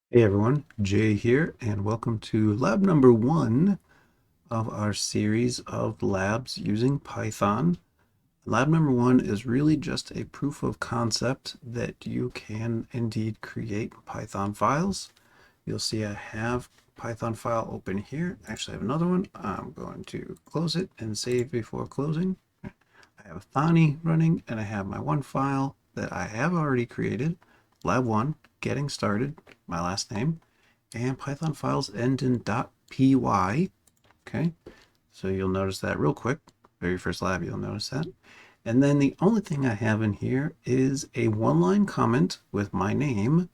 Hey everyone, Jay here, and welcome to lab number one of our series of labs using Python. Lab number one is really just a proof of concept that you can indeed create Python files. You'll see I have Python file open here. Actually, I have another one. I'm going to close it and save before closing. I have Thani running, and I have my one file that I have already created, lab one, getting started, my last name, and Python files end in .py. Okay, so you'll notice that real quick. Very first lab, you'll notice that. And then the only thing I have in here is a one-line comment with my name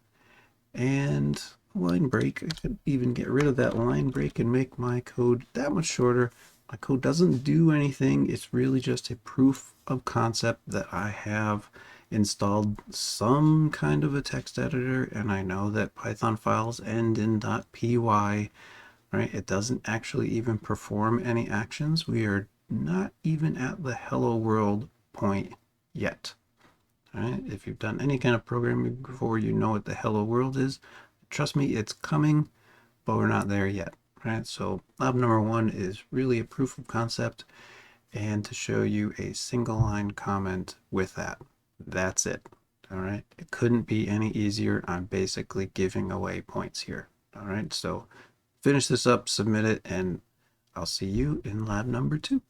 and a line break. I could even get rid of that line break and make my code that much shorter. My code doesn't do anything. It's really just a proof of concept that I have installed some kind of a text editor, and I know that Python files end in .py, right? It doesn't actually even perform any actions. We are not even at the hello world point yet. Right? If you've done any kind of programming before, you know what the hello world is. Trust me, it's coming, but we're not there yet. Right? So lab number one is really a proof of concept and to show you a single line comment with that. That's it. All right. It couldn't be any easier. I'm basically giving away points here. All right. So finish this up, submit it, and I'll see you in lab number two.